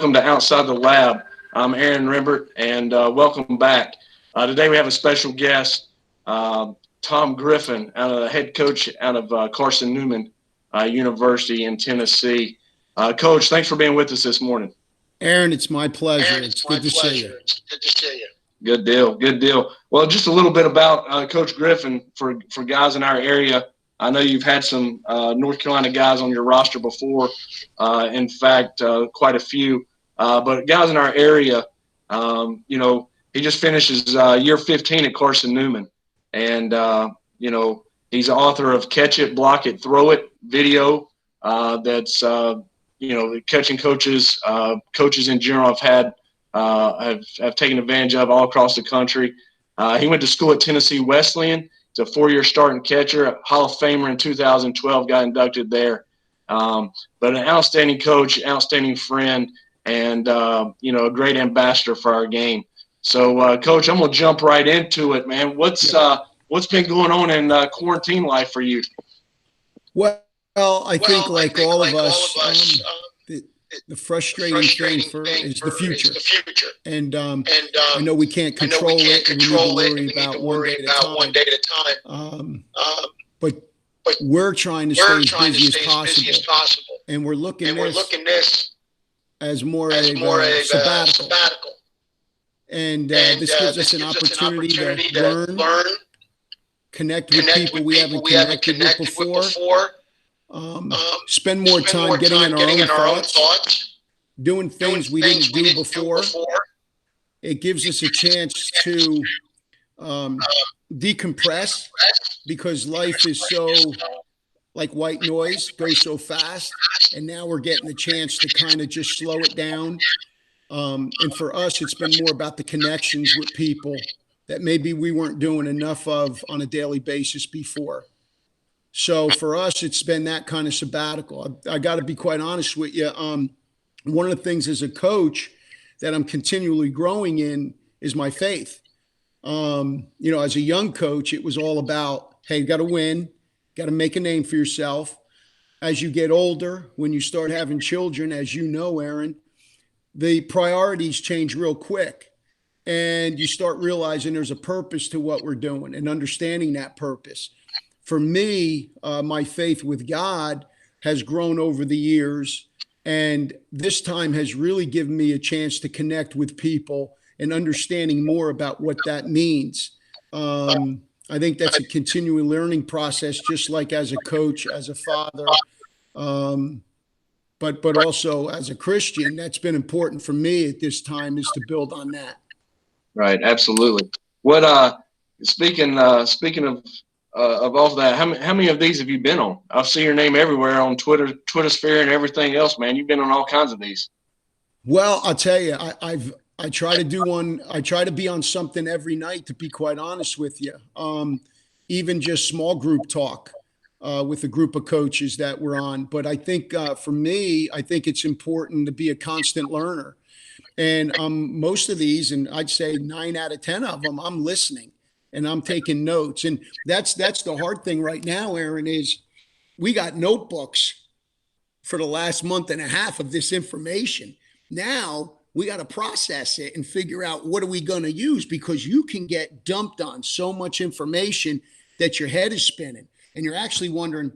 to Outside the Lab. I'm Aaron Rimbert, and welcome back. Today we have a special guest, Tom Griffin, head coach out of Carson Newman University in Tennessee. Coach, thanks for being with us this morning. Aaron, it's my pleasure. It's good to see you. Good deal. Good deal. Well, just a little bit about Coach Griffin for guys in our area. I know you've had some North Carolina guys on your roster before. In fact, quite a few. But guys in our area, he just finished his year 15 at Carson Newman. And, he's the author of Catch It, Block It, Throw It video that's, catching coaches in general have had have taken advantage of all across the country. He went to school at Tennessee Wesleyan. He's a 4-year starting catcher, Hall of Famer in 2012, got inducted there. But an outstanding coach, outstanding friend, and, a great ambassador for our game. So, Coach, I'm going to jump right into it, man. What's been going on in quarantine life for you? Well, I think like all of us, the frustrating thing is the future. And I know we can't control it, and we need to worry about one day at a time. But we're trying to stay as busy as possible. And we're looking at this as more of a sabbatical. And this gives us an opportunity to learn, connect with people we haven't connected with before. Spend more time getting in our own thoughts, doing things we didn't do before. It gives us a chance to decompress, because life is so like white noise, goes so fast. And now we're getting the chance to kind of just slow it down. And for us, it's been more about the connections with people that maybe we weren't doing enough of on a daily basis before. So for us, it's been that kind of sabbatical. I got to be quite honest with you. One of the things as a coach that I'm continually growing in is my faith. As a young coach, it was all about, hey, you got to win, got to make a name for yourself. As you get older, when you start having children, as you know, Aaron, the priorities change real quick. And you start realizing there's a purpose to what we're doing and understanding that purpose. For me, my faith with God has grown over the years, and this time has really given me a chance to connect with people and understanding more about what that means. I think that's a continuing learning process, just like as a coach, as a father, but also as a Christian. That's been important for me at this time, is to build on that. Right, absolutely. What speaking of all of that, how many of these have you been on? I see your name everywhere on Twitter sphere and everything else, man. You've been on all kinds of these. Well, I'll tell you, I try to do one. I try to be on something every night, to be quite honest with you. Even just small group talk with a group of coaches that we're on. But I think for me, I think it's important to be a constant learner. And most of these, and I'd say 9 out of 10 of them, I'm listening. And I'm taking notes. And that's the hard thing right now, Aaron, is we got notebooks for the last month and a half of this information. Now we got to process it and figure out what are we going to use, because you can get dumped on so much information that your head is spinning. And you're actually wondering,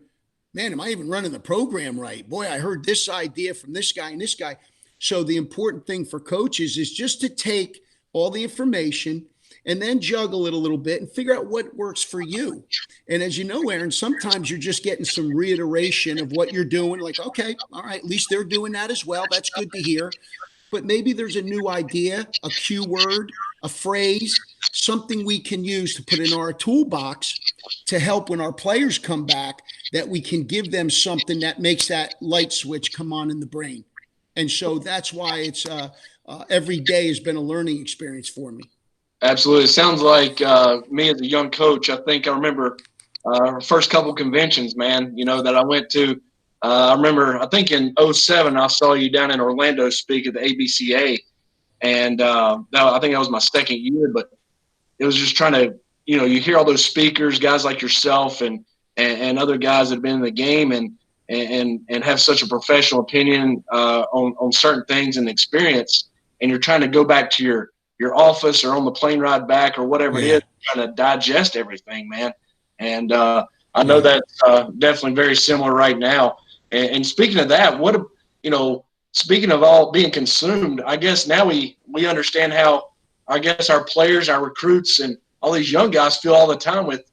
man, am I even running the program right? Boy, I heard this idea from this guy and this guy. So the important thing for coaches is just to take all the information and then juggle it a little bit and figure out what works for you. And as you know, Aaron, sometimes you're just getting some reiteration of what you're doing. Like, okay, all right, at least they're doing that as well. That's good to hear. But maybe there's a new idea, a cue word, a phrase, something we can use to put in our toolbox to help when our players come back, that we can give them something that makes that light switch come on in the brain. And so that's why it's every day has been a learning experience for me. Absolutely. It sounds like me as a young coach, I think I remember our first couple conventions, man, that I went to. I remember, I think in 2007, I saw you down in Orlando speak at the ABCA. And I think that was my second year, but it was just trying to, you hear all those speakers, guys like yourself and other guys that have been in the game. And and have such a professional opinion on certain things and experience, and you're trying to go back to your office or on the plane ride back or whatever it is, trying to digest everything, man. And I know that's definitely very similar right now. And speaking of that, speaking of all being consumed, I guess now we understand how, I guess, our players, our recruits, and all these young guys feel all the time with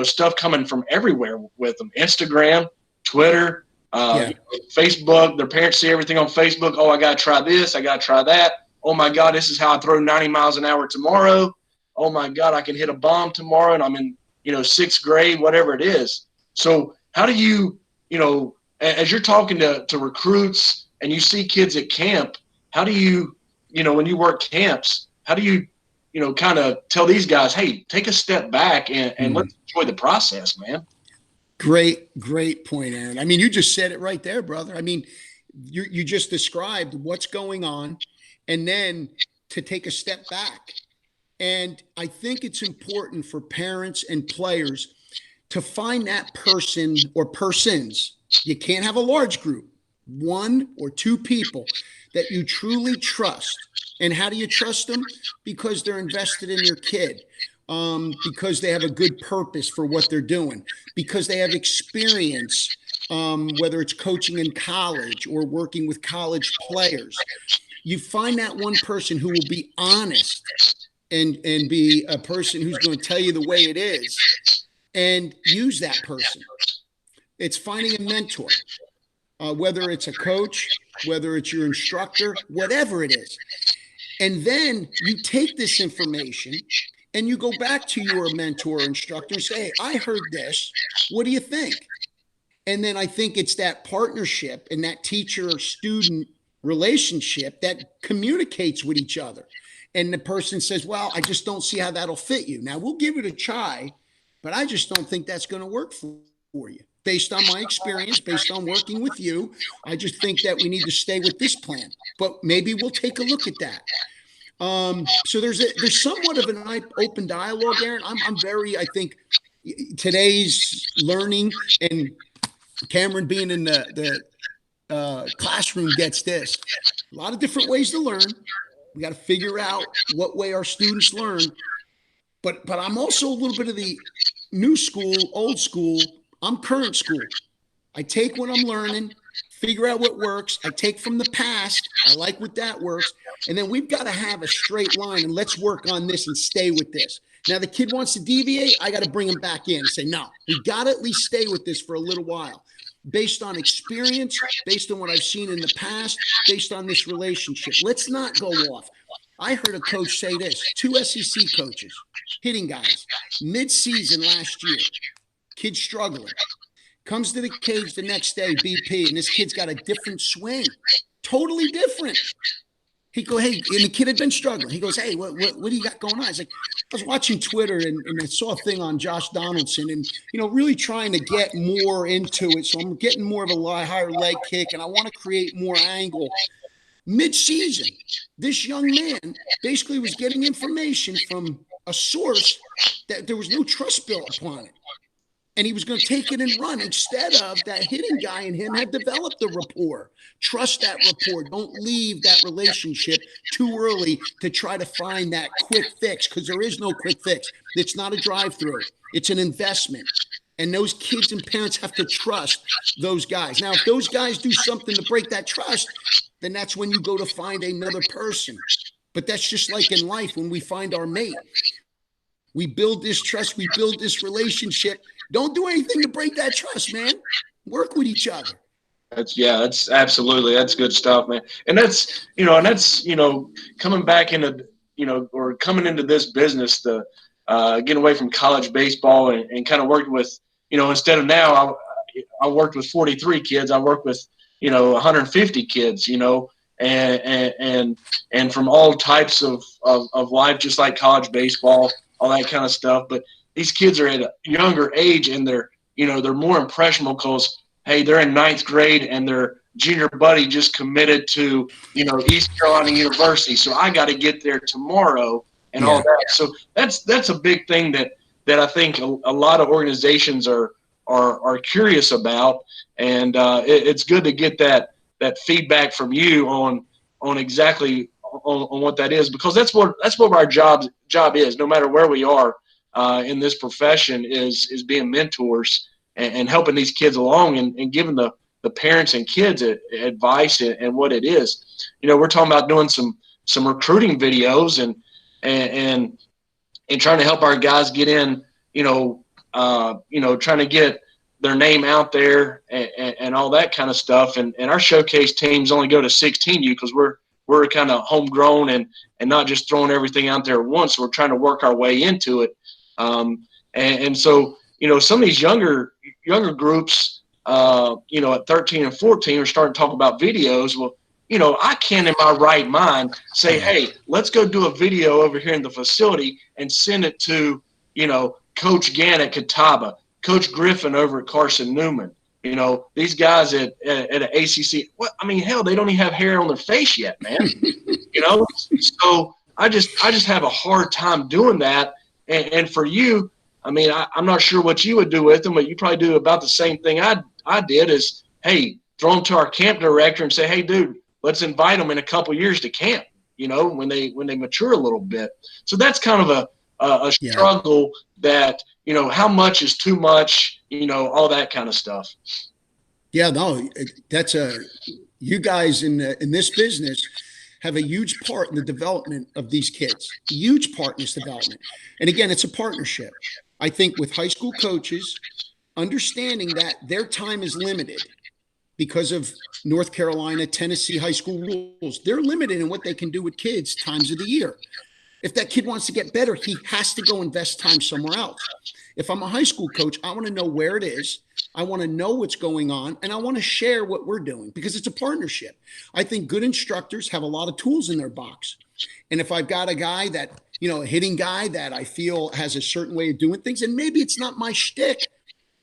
stuff coming from everywhere with them. Instagram, Twitter, Facebook. Their parents see everything on Facebook. Oh, I got to try this. I got to try that. Oh, my God, this is how I throw 90 miles an hour tomorrow. Oh, my God, I can hit a bomb tomorrow, and I'm in, sixth grade, whatever it is. So how do you, as you're talking to recruits and you see kids at camp, how do you, when you work camps, how do you, kind of tell these guys, hey, take a step back and let's enjoy the process, man? Great point, Aaron. I mean, you just said it right there, brother. I mean, you just described what's going on, and then to take a step back. And I think it's important for parents and players to find that person or persons. You can't have a large group, 1 or 2 people that you truly trust. And how do you trust them? Because they're invested in your kid, because they have a good purpose for what they're doing, because they have experience, whether it's coaching in college or working with college players. You find that one person who will be honest and be a person who's going to tell you the way it is, and use that person. It's finding a mentor, whether it's a coach, whether it's your instructor, whatever it is. And then you take this information and you go back to your mentor or instructor and say, hey, I heard this. What do you think? And then I think it's that partnership and that teacher-student relationship that communicates with each other. And the person says, well, I just don't see how that'll fit you. Now, we'll give it a try, but I just don't think that's going to work for you. Based on my experience, based on working with you, I just think that we need to stay with this plan. But maybe we'll take a look at that. So there's somewhat of an open dialogue, Aaron. I think today's learning, and Cameron being in the classroom gets this. A lot of different ways to learn. We got to figure out what way our students learn. But I'm also a little bit of the new school, old school. I'm current school. I take what I'm learning, figure out what works. I take from the past. I like what that works. And then we've got to have a straight line, and let's work on this and stay with this. Now, the kid wants to deviate. I got to bring him back in and say, no, we got to at least stay with this for a little while. Based on experience, based on what I've seen in the past, based on this relationship. Let's not go off. I heard a coach say this, 2 SEC coaches, hitting guys, mid-season last year, kid struggling, comes to the cage the next day, BP, and this kid's got a different swing, totally different. He go, hey, and the kid had been struggling. He goes, hey, what do you got going on? I was like, I was watching Twitter and I saw a thing on Josh Donaldson and, really trying to get more into it. So I'm getting more of a higher leg kick and I want to create more angle. Mid-season, this young man basically was getting information from a source that there was no trust built upon it. And he was going to take it and run instead of that hitting guy and him had developed the rapport. Trust that rapport. Don't leave that relationship too early to try to find that quick fix, because there is no quick fix. It's not a drive-through. It's an investment. And those kids and parents have to trust those guys. Now, if those guys do something to break that trust, then that's when you go to find another person. But that's just like in life when we find our mate. We build this trust. We build this relationship. Don't do anything to break that trust, man. Work with each other. That's absolutely, that's good stuff, man. And that's, coming back into, or coming into this business, getting away from college baseball and kind of working with, instead of now, I worked with 43 kids. I worked with, 150 kids, and from all types of life, just like college baseball, all that kind of stuff. But these kids are at a younger age and they're more impressionable because, hey, they're in 9th grade and their junior buddy just committed to, East Carolina University. So I got to get there tomorrow and all that. So that's a big thing that I think a lot of organizations are are curious about. And it's good to get that feedback from you on exactly on what that is, because that's what our job is, no matter where we are in this profession, is being mentors and helping these kids along, and giving the parents and kids advice and what it is. We're talking about doing some recruiting videos and trying to help our guys get in, trying to get their name out there and all that kind of stuff. And our showcase teams only go to 16U because we're kind of homegrown and not just throwing everything out there at once. We're trying to work our way into it. And so, some of these younger groups, at 13 and 14 are starting to talk about videos. Well, I can't in my right mind say, hey, let's go do a video over here in the facility and send it to, Coach Gann at Catawba, Coach Griffin over at Carson Newman. These guys at an ACC. Hell, they don't even have hair on their face yet, man. So I just have a hard time doing that. And for you, I'm not sure what you would do with them, but you probably do about the same thing I did. Is, hey, throw them to our camp director and say, hey, dude, let's invite them in a couple years to camp. When they mature a little bit. So that's kind of a struggle that, how much is too much, all that kind of stuff. Yeah, no, that's you guys in this business have a huge part in the development of these kids, huge part in this development. And again, it's a partnership. I think with high school coaches, understanding that their time is limited because of North Carolina, Tennessee high school rules. They're limited in what they can do with kids times of the year. If that kid wants to get better, he has to go invest time somewhere else. If I'm a high school coach, I want to know where it is. I want to know what's going on, and I want to share what we're doing because it's a partnership. I think good instructors have a lot of tools in their box. And if I've got a guy that, a hitting guy that I feel has a certain way of doing things, and maybe it's not my shtick,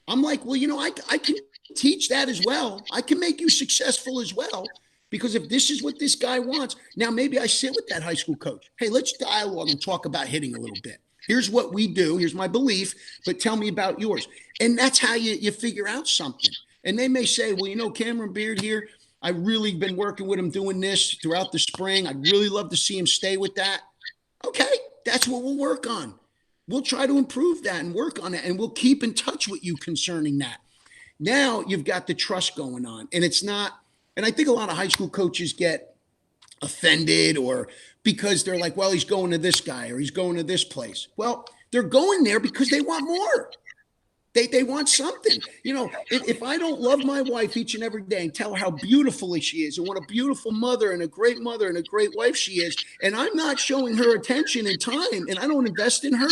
I'm like, well, I can teach that as well. I can make you successful as well. Because if this is what this guy wants, now maybe I sit with that high school coach. Hey, let's dialogue and talk about hitting a little bit. Here's what we do. Here's my belief, but tell me about yours. And that's how you figure out something. And they may say, well, Cameron Beard here, I've really been working with him doing this throughout the spring. I'd really love to see him stay with that. Okay, that's what we'll work on. We'll try to improve that and work on it, and we'll keep in touch with you concerning that. Now you've got the trust going on, and it's not, and I think a lot of high school coaches get offended or because they're like, well, he's going to this guy or he's going to this place. Well, they're going there because they want more. They want something. If I don't love my wife each and every day and tell her how beautiful she is and what a beautiful mother and a great wife she is, and I'm not showing her attention and time and I don't invest in her,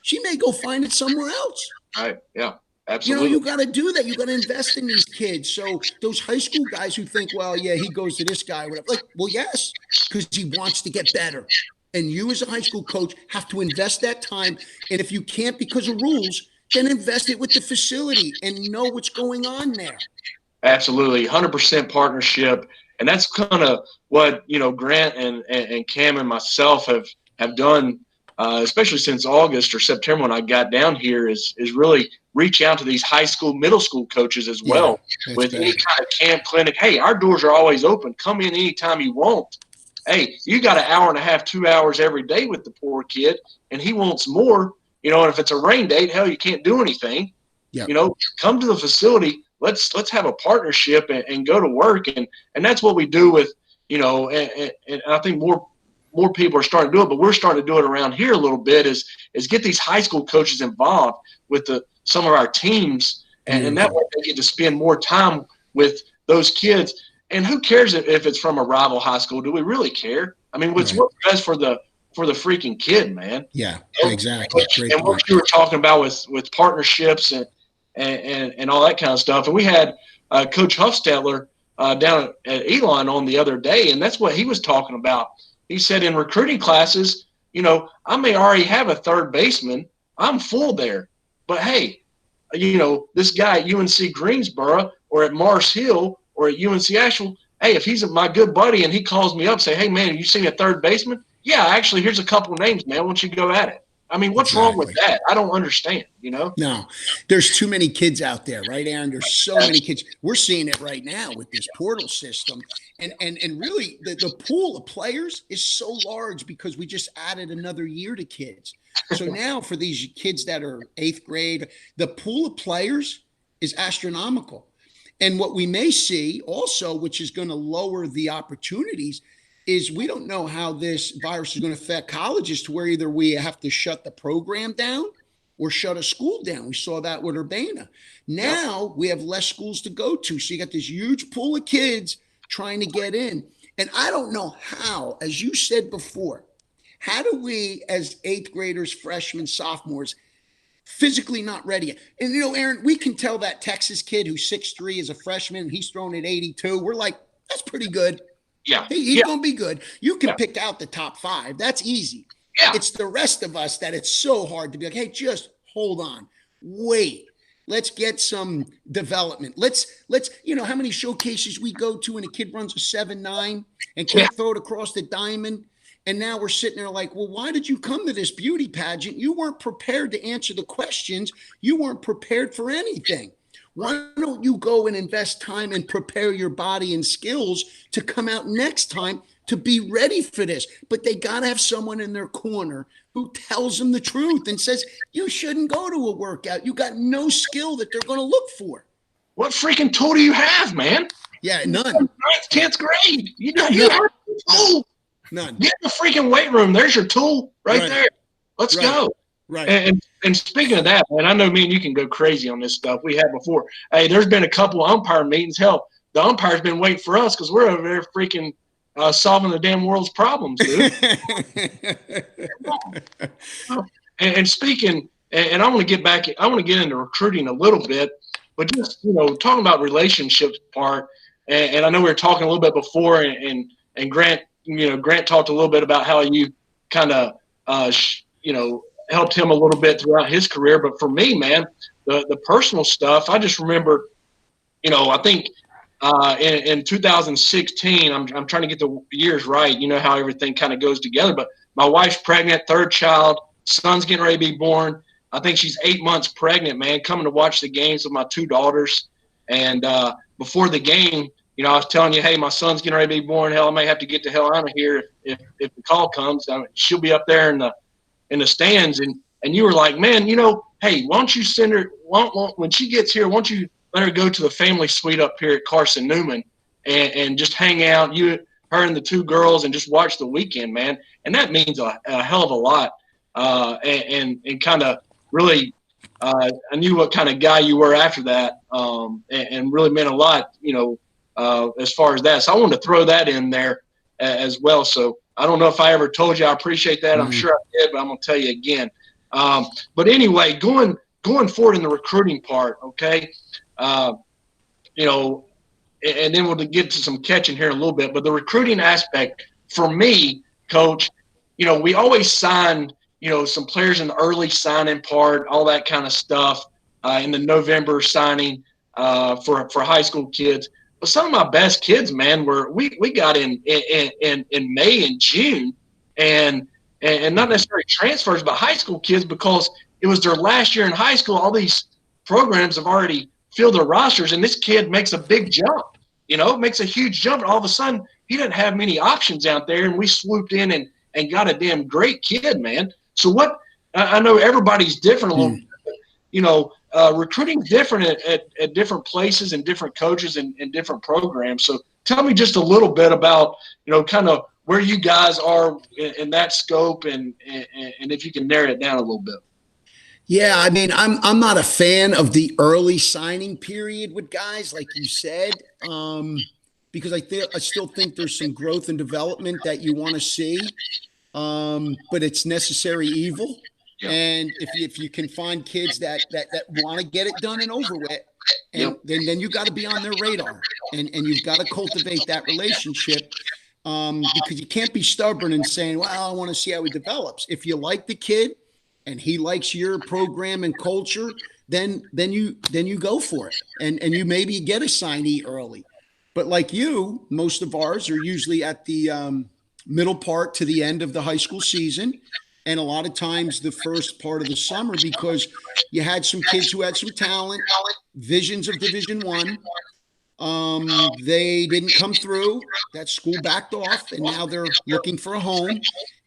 she may go find it somewhere else. Right. Yeah. Absolutely. You got to do that. You got to invest in these kids. So those high school guys who think, well, yeah, he goes to this guy, whatever. Like, well, yes, because he wants to get better. And you as a high school coach have to invest that time. And if you can't because of rules, then invest it with the facility and know what's going on there. Absolutely. 100% partnership. And that's kind of what, Grant and Cam and myself have done, especially since August or September when I got down here, is really reach out to these high school, middle school coaches as well with any kind of camp, clinic. Hey, our doors are always open. Come in anytime you want. Hey, you got an hour and a half, 2 hours every day with the poor kid, and he wants more. And if it's a rain date, hell, you can't do anything. Yep. Come to the facility. Let's have a partnership and go to work. And that's what we do with, and I think more people are starting to do it, but we're starting to do it around here a little bit is get these high school coaches involved with some of our teams. And that way they get to spend more time with those kids. And who cares if it's from a rival high school? Do we really care? What's best for the freaking kid, man. Yeah, exactly. And what you were talking about with partnerships and all that kind of stuff. And we had Coach Huffstetler down at Elon on the other day, and that's what he was talking about. He said in recruiting classes, I may already have a third baseman. I'm full there. But, hey, this guy at UNC Greensboro or at Mars Hill or at UNC Asheville, hey, if he's my good buddy and he calls me up, say, hey, man, have you seen a third baseman? Yeah, actually, here's a couple of names, man. Why don't you go at it? I mean, what's wrong with that? I don't understand, you know? No, there's too many kids out there, right, Aaron? There's so many kids. We're seeing it right now with this portal system. And really the pool of players is so large because we just added another year to kids. So now for these kids that are 8th grade, the pool of players is astronomical. And what we may see also, which is going to lower the opportunities, is we don't know how this virus is going to affect colleges to where either we have to shut the program down or shut a school down. We saw that with Urbana. Now we have less schools to go to. So you got this huge pool of kids trying to get in. And I don't know how, as you said before, how do we as 8th graders, freshmen, sophomores, physically not ready? And, you know, Aaron, we can tell that Texas kid who's 6'3" is a freshman and he's thrown at 82. We're like, that's pretty good. Yeah. He's going to be good. You can pick out the top 5. That's easy. Yeah. It's the rest of us that it's so hard to be like, hey, just hold on. Wait. Let's get some development. Let's, you know, how many showcases we go to and a kid runs a 7.9 and can't throw it across the diamond. And now we're sitting there like, well, why did you come to this beauty pageant? You weren't prepared to answer the questions. You weren't prepared for anything. Why don't you go and invest time and prepare your body and skills to come out next time to be ready for this? But they got to have someone in their corner who tells them the truth and says, you shouldn't go to a workout. You got no skill that they're going to look for. What freaking tool do you have, man? Yeah, none. 9th, 10th grade. You have a tool. None. Get in the freaking weight room. There's your tool right there. Let's go. Right. And speaking of that, man, I know me and you can go crazy on this stuff. We had before. Hey, there's been a couple of umpire meetings. Hell, the umpire's been waiting for us because we're over there freaking solving the damn world's problems, dude. and speaking, and I want to get back. I want to get into recruiting a little bit, but just, you know, talking about relationships part. And I know we were talking a little bit before, and Grant, you know, Grant talked a little bit about how you kind of, you know, helped him a little bit throughout his career. But for me, man, the personal stuff, I just remember, you know, I think in 2016, I'm trying to get the years right. You know how everything kind of goes together. But my wife's pregnant, 3rd child, son's getting ready to be born. I think she's 8 months pregnant, man, coming to watch the games with my 2 daughters. And before the game, you know, I was telling you, hey, my son's getting ready to be born. Hell, I may have to get the hell out of here if the call comes. I mean, she'll be up there in the stands, and you were like, man, you know, hey, why don't you send her when she gets here, why don't you let her go to the family suite up here at Carson Newman and just hang out, her and the 2 girls, and just watch the weekend, man. And that means a hell of a lot. And kind of really, I knew what kind of guy you were after that, and really meant a lot, you know, as far as that. So I wanted to throw that in there as well. So I don't know if I ever told you. I appreciate that. I'm sure I did, but I'm going to tell you again. But anyway, going forward in the recruiting part, okay, you know, and then we'll get to some catching here in a little bit. But the recruiting aspect for me, Coach, you know, we always signed, you know, some players in the early signing part, all that kind of stuff in the November signing for high school kids. But some of my best kids, man, we got in May and June, and not necessarily transfers, but high school kids, because it was their last year in high school. All these programs have already filled their rosters, and this kid makes a big jump, you know, makes a huge jump. And all of a sudden, he didn't have many options out there, and we swooped in and got a damn great kid, man. So I know everybody's different a little bit, you know, recruiting different at different places and different coaches and different programs. So tell me just a little bit about, you know, kind of where you guys are in that scope, and if you can narrow it down a little bit. Yeah, I mean, I'm not a fan of the early signing period with guys, like you said, because I still think there's some growth and development that you want to see, but it's necessary evil. Yep. And if you can find kids that want to get it done and over with, and then you got to be on their radar, and you've got to cultivate that relationship, because you can't be stubborn and saying, well, I want to see how he develops. If you like the kid and he likes your program and culture, then you go for it, and you maybe get a signee early. But like you, most of ours are usually at the middle part to the end of the high school season. and a lot of times the first part of the summer, because you had some kids who had some talent, visions of Division One. They didn't come through. That school backed off, and now they're looking for a home,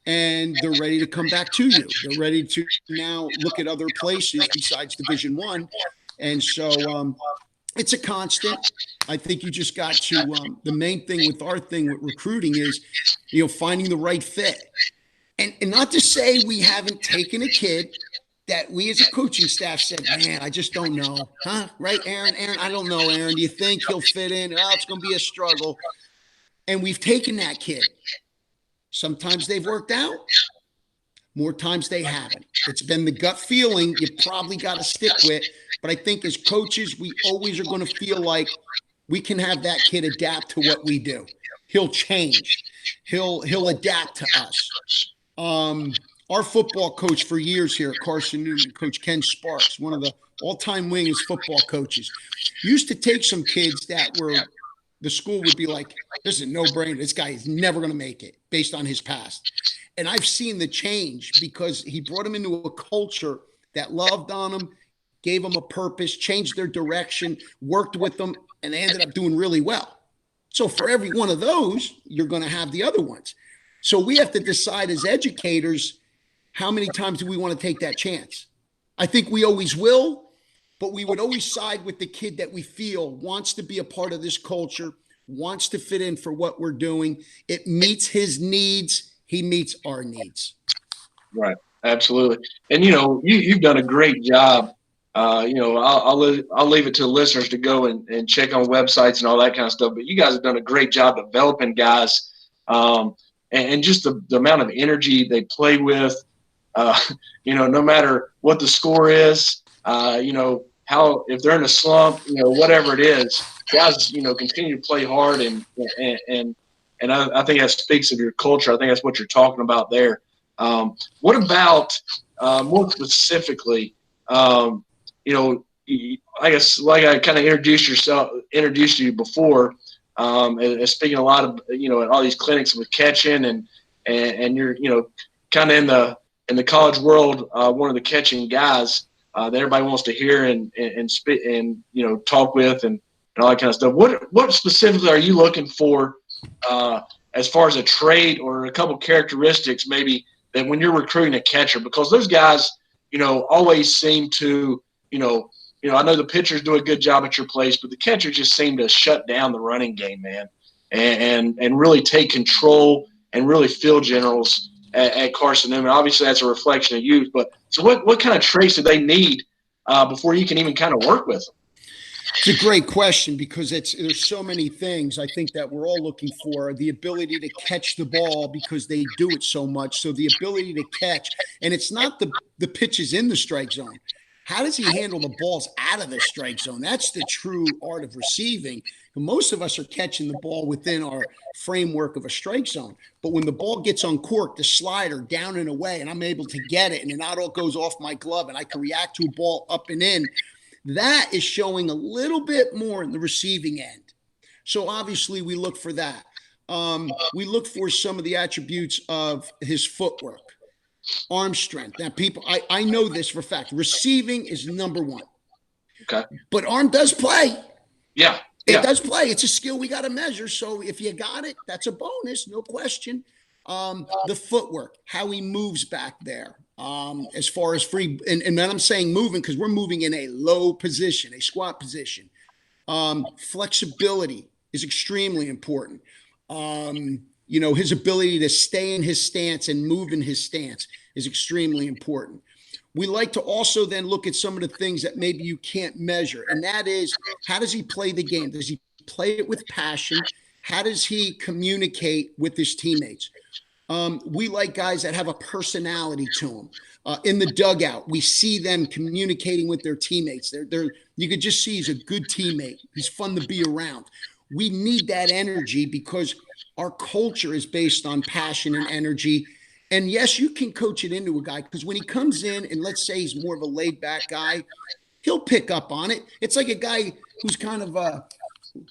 and they're ready to come back to you. They're ready to now look at other places besides Division One, and so it's a constant. I think you just got to the main thing with our thing with recruiting is, finding the right fit. And not to say we haven't taken a kid that we as a coaching staff said, man, I just don't know. Huh? Right, Aaron? Aaron, I don't know, Aaron. Do you think he'll fit in? Oh, it's going to be a struggle. And we've taken that kid. Sometimes they've worked out. More times they haven't. It's been the gut feeling you probably got to stick with. But I think as coaches, we always are going to feel like we can have that kid adapt to what we do. He'll change. He'll adapt to us. Our football coach for years here at Carson Newman, Coach Ken Sparks, one of the all-time winningest football coaches, used to take some kids that were the school would be like, this is a no-brainer. This guy is never going to make it based on his past. And I've seen the change because he brought them into a culture that loved on them, gave them a purpose, changed their direction, worked with them, and they ended up doing really well. So for every one of those, you're going to have the other ones. So we have to decide as educators, how many times do we want to take that chance? I think we always will, but we would always side with the kid that we feel wants to be a part of this culture, wants to fit in for what we're doing. It meets his needs. He meets our needs. Right. Absolutely. And, you've done a great job. I'll leave it to the listeners to go and check on websites and all that kind of stuff. But you guys have done a great job developing guys, and just the amount of energy they play with. No matter what the score is, how if they're in a slump, whatever it is, guys, continue to play hard and I think that speaks of your culture. I think that's what you're talking about there. What about more specifically? I guess like I kind of introduced you before, and speaking a lot of at all these clinics with catching and you're kind of in the college world, one of the catching guys that everybody wants to hear and spit and talk with and all that kind of stuff. What specifically are you looking for as far as a trait or a couple characteristics maybe that when you're recruiting a catcher, because those guys always seem to I know the pitchers do a good job at your place, but the catchers just seem to shut down the running game, man, and really take control and really field generals at Carson Newman. Obviously, that's a reflection of youth. But so, what kind of traits do they need before you can even kind of work with them? It's a great question because there's so many things I think that we're all looking for. The ability to catch the ball because they do it so much. So the ability to catch, and it's not the pitches in the strike zone. How does he handle the balls out of the strike zone? That's the true art of receiving. And most of us are catching the ball within our framework of a strike zone. But when the ball gets uncorked, the slider down and away, and I'm able to get it, and it not all goes off my glove, and I can react to a ball up and in, that is showing a little bit more in the receiving end. So obviously we look for that. We look for some of the attributes of his footwork. Arm strength. Now, people, I know this for a fact. Receiving is number one. Okay. But arm does play. Yeah. It does play. It's a skill we got to measure. So if you got it, that's a bonus, no question. The footwork, how he moves back there, as far as free. And then I'm saying moving because we're moving in a low position, a squat position. Flexibility is extremely important. His ability to stay in his stance and move in his stance is extremely important. We like to also then look at some of the things that maybe you can't measure. And that is, how does he play the game? Does he play it with passion? How does he communicate with his teammates? We like guys that have a personality to them. In the dugout, we see them communicating with their teammates. You could just see he's a good teammate. He's fun to be around. We need that energy because our culture is based on passion and energy. And yes, you can coach it into a guy because when he comes in and let's say he's more of a laid back guy, he'll pick up on it. It's like a guy who's kind of a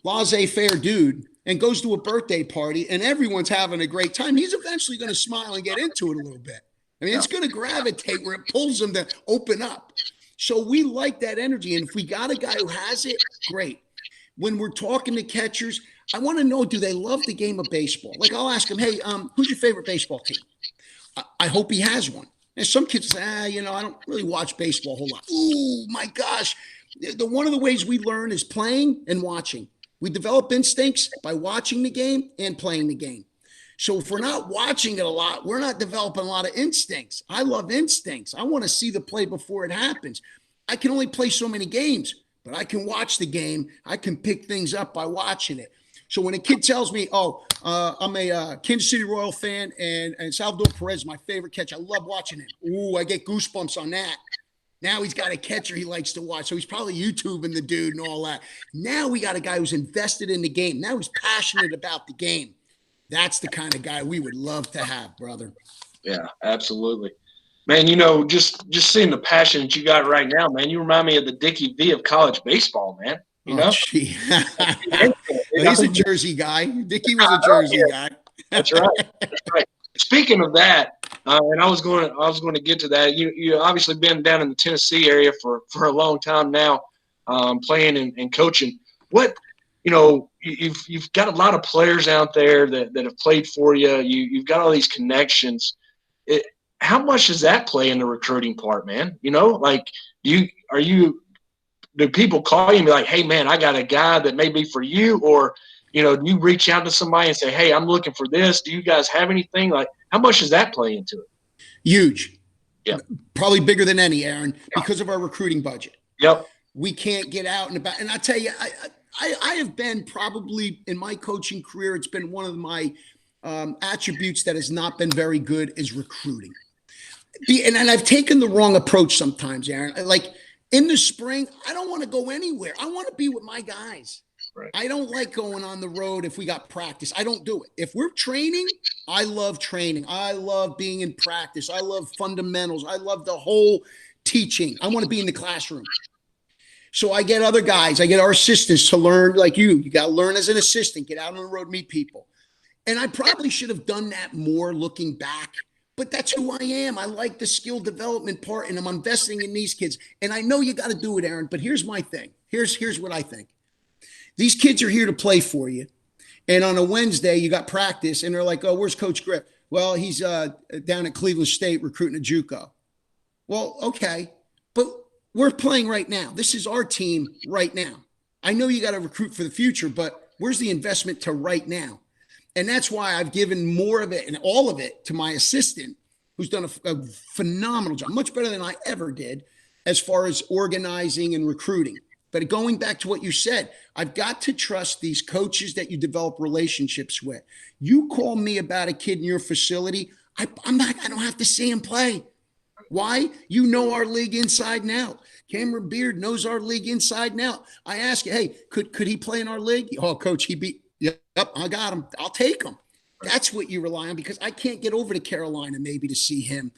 laissez-faire dude and goes to a birthday party and everyone's having a great time. He's eventually going to smile and get into it a little bit. I mean, it's going to gravitate where it pulls them to open up. So we like that energy. And if we got a guy who has it, great. When we're talking to catchers, I want to know, do they love the game of baseball? Like I'll ask them, hey, who's your favorite baseball team? I hope he has one. And some kids say, I don't really watch baseball a whole lot. Ooh, my gosh. One of the ways we learn is playing and watching. We develop instincts by watching the game and playing the game. So if we're not watching it a lot, we're not developing a lot of instincts. I love instincts. I want to see the play before it happens. I can only play so many games, but I can watch the game. I can pick things up by watching it. So when a kid tells me, I'm a Kansas City Royal fan and Salvador Perez is my favorite catcher, I love watching him. Ooh, I get goosebumps on that. Now he's got a catcher he likes to watch. So he's probably YouTubing the dude and all that. Now we got a guy who's invested in the game. Now he's passionate about the game. That's the kind of guy we would love to have, brother. Yeah, absolutely. Man, just seeing the passion that you got right now, man, you remind me of the Dickie V of college baseball, man. He's a Jersey guy. Dickie was a Jersey guy. That's right. That's right. Speaking of that, and I was going to get to that. You obviously been down in the Tennessee area for a long time now, playing and coaching. What you've got a lot of players out there that have played for you. You've got all these connections. How much does that play in the recruiting part, man? Like do people call you and be like, hey, man, I got a guy that may be for you? Or, do you reach out to somebody and say, hey, I'm looking for this. Do you guys have anything? Like, how much does that play into it? Huge. Yeah. Probably bigger than any, Aaron, because of our recruiting budget. Yep. We can't get out and about. And I tell you, I have been probably in my coaching career, it's been one of my attributes that has not been very good is recruiting. And I've taken the wrong approach sometimes, Aaron. Like in the spring, I don't want to go anywhere. I want to be with my guys. Right. I don't like going on the road if we got practice. I don't do it. If we're training, I love training. I love being in practice. I love fundamentals. I love the whole teaching. I want to be in the classroom. So I get other guys, I get our assistants to learn like you. You got to learn as an assistant, get out on the road, meet people. And I probably should have done that more looking back, but that's who I am. I like the skill development part and I'm investing in these kids. And I know you got to do it, Aaron, but here's my thing. Here's what I think. These kids are here to play for you. And on a Wednesday, you got practice and they're like, oh, where's Coach Griff? Well, he's down at Cleveland State recruiting a JUCO. Well, okay, but we're playing right now. This is our team right now. I know you got to recruit for the future, but where's the investment to right now? And that's why I've given more of it and all of it to my assistant, who's done a phenomenal job, much better than I ever did as far as organizing and recruiting. But going back to what you said, I've got to trust these coaches that you develop relationships with. You call me about a kid in your facility, I don't have to see him play. Why? You know our league inside and out. Cameron Beard knows our league inside and out. I ask you, hey, could he play in our league? Oh, coach, yep, I got him. I'll take him. That's what you rely on because I can't get over to Carolina maybe to see him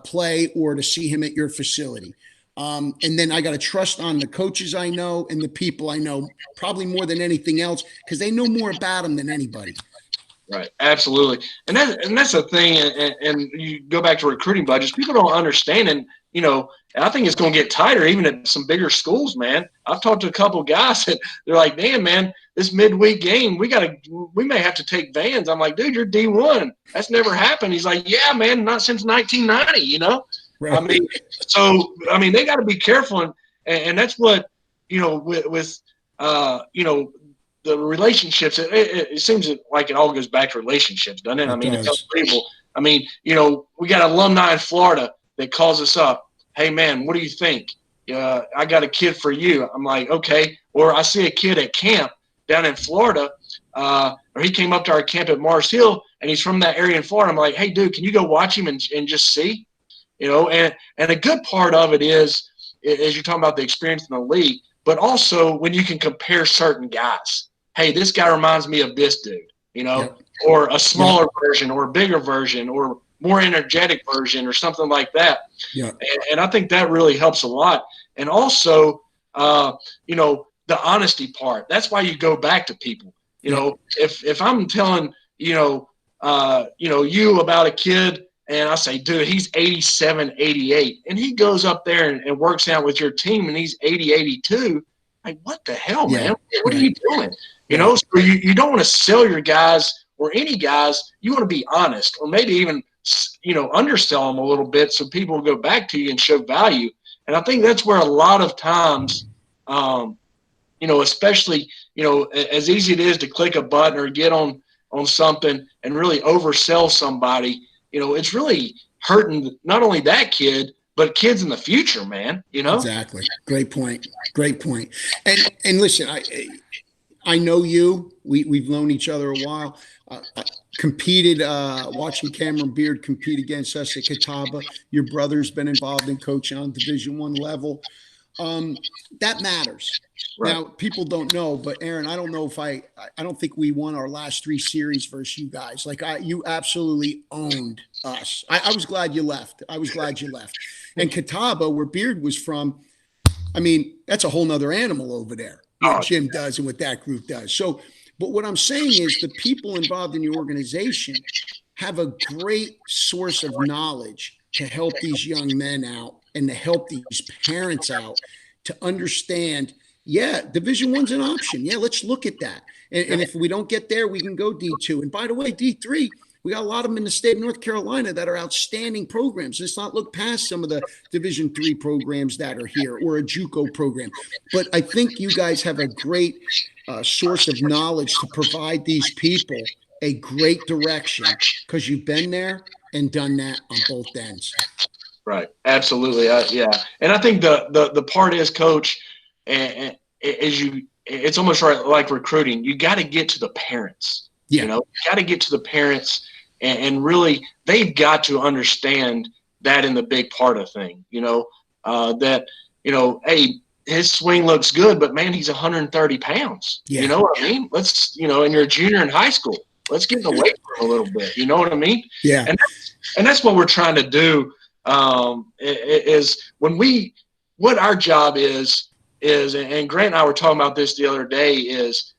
play or to see him at your facility. And then I got to trust on the coaches I know and the people I know, probably more than anything else, because they know more about them than anybody. Right. Absolutely. And that's the thing. And you go back to recruiting budgets, people don't understand. And, I think it's going to get tighter even at some bigger schools, man. I've talked to a couple of guys and they're like, damn, man, this midweek game, we may have to take vans. I'm like, dude, you're D1. That's never happened. He's like, yeah, man, not since 1990, Right. They got to be careful. And that's what, with the relationships, it seems like it all goes back to relationships, doesn't it? It's unbelievable. We got an alumni in Florida that calls us up. Hey, man, what do you think? I got a kid for you. I'm like, okay. Or I see a kid at camp down in Florida, or he came up to our camp at Mars Hill, and he's from that area in Florida. I'm like, hey, dude, can you go watch him and just see? And a good part of it is, as you're talking about the experience in the league, but also when you can compare certain guys. Hey, this guy reminds me of this dude, yep. Or a smaller version or a bigger version or more energetic version or something like that. Yeah. And I think that really helps a lot. And also, the honesty part, that's why you go back to people. If I'm telling, you about a kid And I say, dude, he's 87, 88. And he goes up there and works out with your team, and he's 80, 82. Like, what the hell, man? What are you doing? You know, so you don't want to sell your guys or any guys. You want to be honest, or maybe even, undersell them a little bit so people will go back to you and show value. And I think that's where a lot of times, especially, as easy it is to click a button or get on something and really oversell somebody, it's really hurting not only that kid, but kids in the future, man. Exactly. Great point. And listen, I know you. We've known each other a while. Competed, watching Cameron Beard compete against us at Catawba. Your brother's been involved in coaching on Division I level. That matters. Right. Now, people don't know, but Aaron, I don't know if I don't think we won our last 3 series versus you guys. Like you absolutely owned us. I was glad you left. And Catawba, where Beard was from, I mean, that's a whole nother animal over there. What Jim does and what that group does. So, but what I'm saying is the people involved in your organization have a great source of knowledge to help these young men out and to help these parents out to understand, Division I's an option. Yeah, let's look at that. And if we don't get there, we can go D2. And by the way, D3, we got a lot of them in the state of North Carolina that are outstanding programs. Let's not look past some of the Division III programs that are here or a JUCO program. But I think you guys have a great source of knowledge to provide these people a great direction because you've been there and done that on both ends. Right. Absolutely. And I think the part is, Coach, and it's almost like recruiting. You got to get to the parents. You got to get to the parents, and really they've got to understand that in the big part of thing. Hey, his swing looks good, but man, he's 130 pounds. You know what I mean? Let's, and you're a junior in high school. Let's get in the weight room a little bit. You know what I mean? Yeah. And that's what we're trying to do. Is what our job is, and Grant and I were talking about this the other day, is,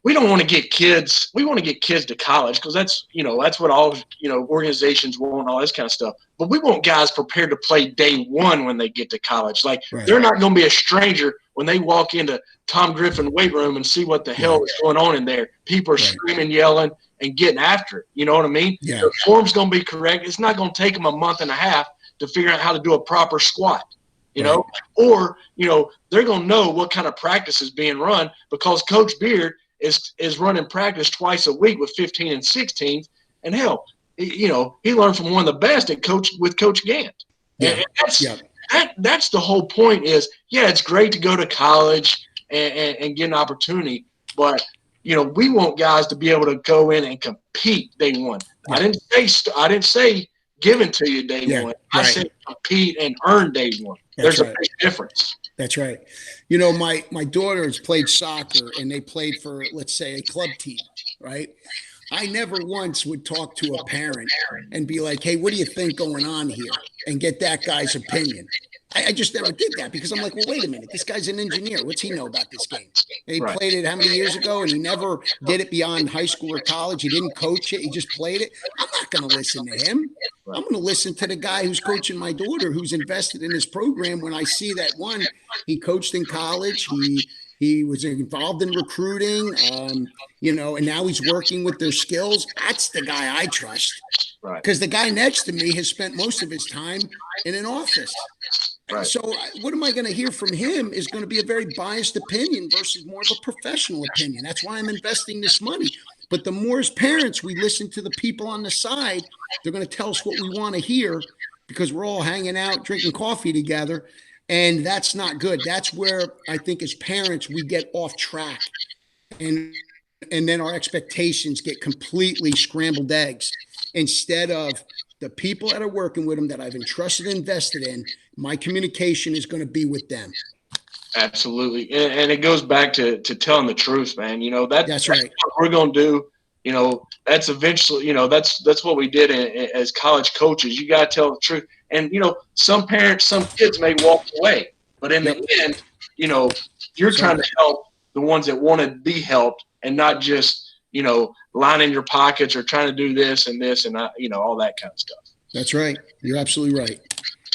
we don't want to get kids. We want to get kids to college because that's what all, organizations want, all this kind of stuff. But we want guys prepared to play day one when they get to college. Like, they're not going to be a stranger when they walk into Tom Griffin weight room and see what the hell is going on in there. People are screaming, yelling, and getting after it. You know what I mean? Yeah. The form's going to be correct. It's not going to take them a month and a half to figure out how to do a proper squat. Or they're going to know what kind of practice is being run because Coach Beard is running practice twice a week with 15 and 16. And hell, he learned from one of the best with Coach Gant. And that's the whole point is, it's great to go to college and get an opportunity, but we want guys to be able to go in and compete day one. I didn't say given to you day one. I said compete and earn day one. There's a big difference. That's right. My daughter has played soccer and they played for, let's say, a club team, right? I never once would talk to a parent and be like, hey, what do you think going on here? And get that guy's opinion. I just never did that because I'm like, well, wait a minute. This guy's an engineer. What's he know about this game? And he played it how many years ago? And he never did it beyond high school or college. He didn't coach it. He just played it. I'm not going to listen to him. I'm going to listen to the guy who's coaching my daughter, who's invested in this program. When I see that, one, he coached in college. He was involved in recruiting, and now he's working with their skills. That's the guy I trust. Because the guy next to me has spent most of his time in an office. So what am I going to hear from him is going to be a very biased opinion versus more of a professional opinion. That's why I'm investing this money. But the more as parents we listen to the people on the side, they're going to tell us what we want to hear because we're all hanging out, drinking coffee together. And that's not good. That's where I think as parents, we get off track. And then our expectations get completely scrambled eggs. Instead of the people that are working with them that I've entrusted and invested in, my communication is going to be with them. Absolutely. And it goes back to telling the truth, man. That's right. What we're going to do. That's eventually, that's what we did as college coaches. You got to tell the truth. And, some parents, some kids may walk away, but in the end, you're trying to help the ones that want to be helped and not just, lining your pockets or trying to do this and this and all that kind of stuff. That's right. You're absolutely right.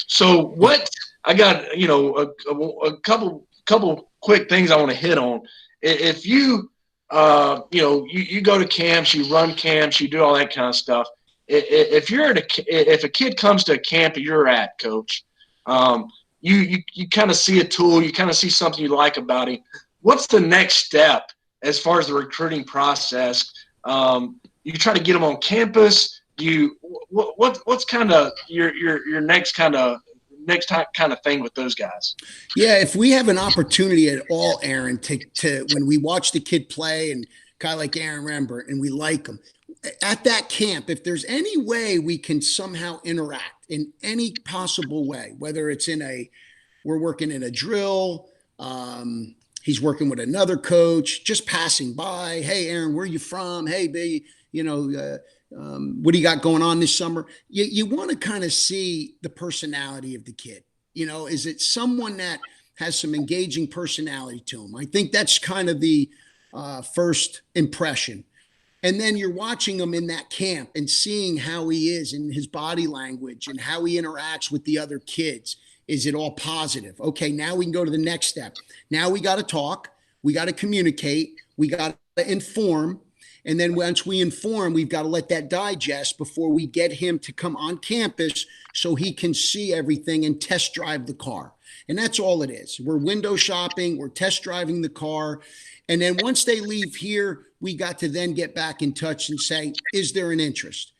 So what I got, a couple quick things I want to hit on. If you, you go to camps, you run camps, you do all that kind of stuff. If a kid comes to a camp that you're at, Coach, you kind of see a tool, you kind of see something you like about him. What's the next step as far as the recruiting process? You try to get them on campus. What's kind of your next kind of thing with those guys? Yeah, if we have an opportunity at all, Aaron, to when we watch the kid play and kind of like Aaron Rembert and we like him at that camp, if there's any way we can somehow interact in any possible way, whether it's we're working in a drill, he's working with another coach, just passing by. Hey, Aaron, where are you from? Hey, B, what do you got going on this summer? You want to kind of see the personality of the kid. Is it someone that has some engaging personality to him? I think that's kind of the first impression. And then you're watching him in that camp and seeing how he is in his body language and how he interacts with the other kids. Is it all positive? Okay, now we can go to the next step. Now we got to talk. We got to communicate. We got to inform. And then once we inform, we've got to let that digest before we get him to come on campus so he can see everything and test drive the car. And that's all it is. We're window shopping. We're test driving the car. And then once they leave here, we got to then get back in touch and say, is there an interest?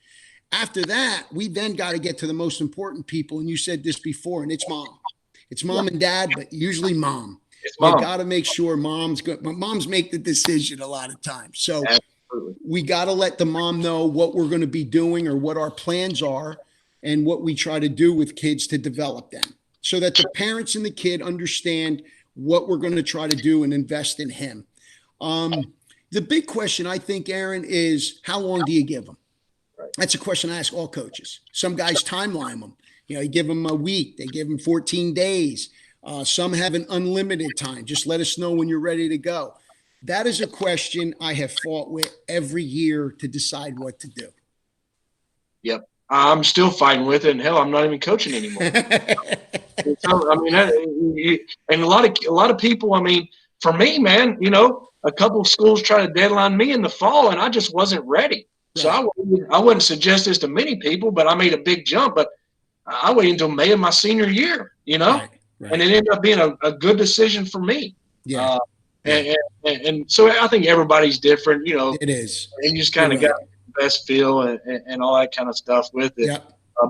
After that, we then got to get to the most important people. And you said this before, and it's mom. It's mom and dad, but usually mom. You got to make sure mom's good. But moms make the decision a lot of times. So we got to let the mom know what we're going to be doing or what our plans are and what we try to do with kids to develop them so that the parents and the kid understand what we're going to try to do and invest in him. The big question, I think, Aaron, is how long do you give them? That's a question I ask all coaches. Some guys timeline them. You give them a week. They give them 14 days. Some have an unlimited time. Just let us know when you're ready to go. That is a question I have fought with every year to decide what to do. Yep. I'm still fighting with it. And hell, I'm not even coaching anymore. So, and a lot of people, for me, man, a couple of schools tried to deadline me in the fall and I just wasn't ready. Right. So I wouldn't suggest this to many people, but I made a big jump, but I waited until May of my senior year, Right. And it ended up being a good decision for me. Yeah. And so I think everybody's different, It is. And you just kind of got the best feel and all that kind of stuff with it. Yeah.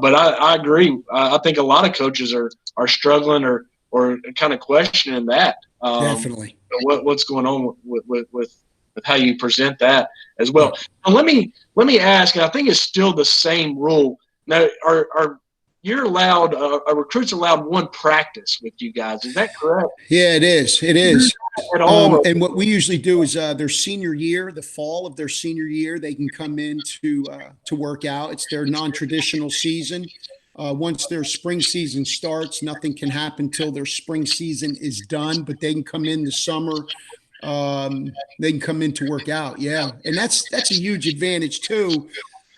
But I agree. I think a lot of coaches are struggling or kind of questioning that. Definitely. What's going on with how you present that as well. Yeah. Now, let me ask, and I think it's still the same rule. Now, are you're allowed a recruit's allowed one practice with you guys? Is that correct? Yeah, it is. It is. And what we usually do is their senior year, the fall of their senior year, they can come in to work out. It's their non-traditional season. Once their spring season starts, nothing can happen till their spring season is done, but they can come in the summer. They can come in to work out. Yeah. And that's a huge advantage too.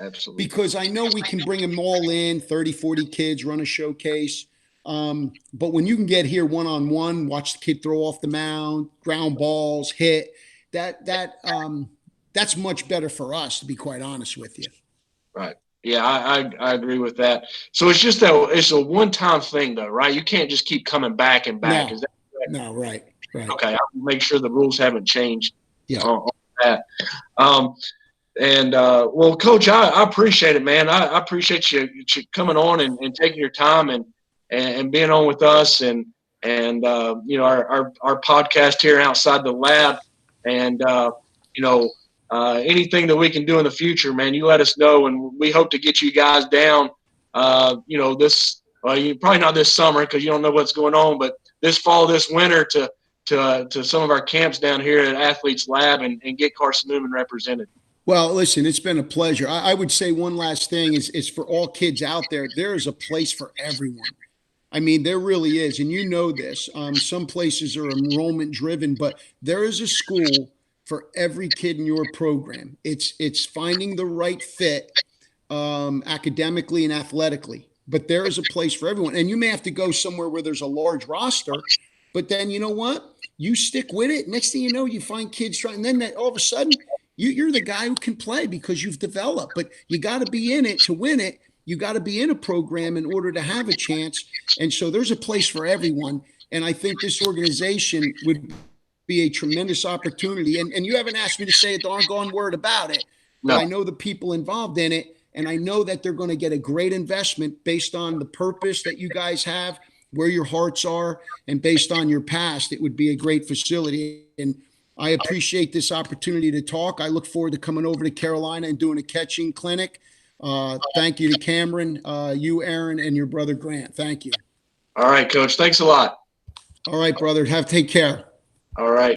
Absolutely. Because I know we can bring them all in, 30, 40 kids, run a showcase. But when you can get here one-on-one, watch the kid throw off the mound, ground balls, hit, that's much better for us, to be quite honest with you. Right. Yeah, I agree with that. So it's just that it's a one-time thing, though, right? You can't just keep coming back and back. No. Is that correct? No, right. Okay, I'll make sure the rules haven't changed on that. Well, Coach, I appreciate it, man. I appreciate you coming on and taking your time and being on with us and our podcast here outside the lab. And anything that we can do in the future, man, you let us know, and we hope to get you guys down. You probably not this summer because you don't know what's going on, but this fall, this winter to some of our camps down here at Athletes Lab and get Carson Newman represented. Well, listen, it's been a pleasure. I would say one last thing is for all kids out there, there is a place for everyone. There really is. And you know this. Some places are enrollment driven, but there is a school for every kid in your program. It's finding the right fit academically and athletically. But there is a place for everyone. And you may have to go somewhere where there's a large roster, but then you know what? You stick with it. Next thing you know, you find kids trying, and then all of a sudden, you're the guy who can play because you've developed. But you got to be in it to win it. You got to be in a program in order to have a chance. And so there's a place for everyone. And I think this organization would be a tremendous opportunity. And you haven't asked me to say a doggone word about it, but I know the people involved in it. And I know that they're going to get a great investment based on the purpose that you guys have, where your hearts are, and based on your past. It would be a great facility. And I appreciate this opportunity to talk. I look forward to coming over to Carolina and doing a catching clinic. Thank you to Cameron, you, Aaron, and your brother Grant. Thank you. All right, Coach. Thanks a lot. All right, brother. Take care. All right.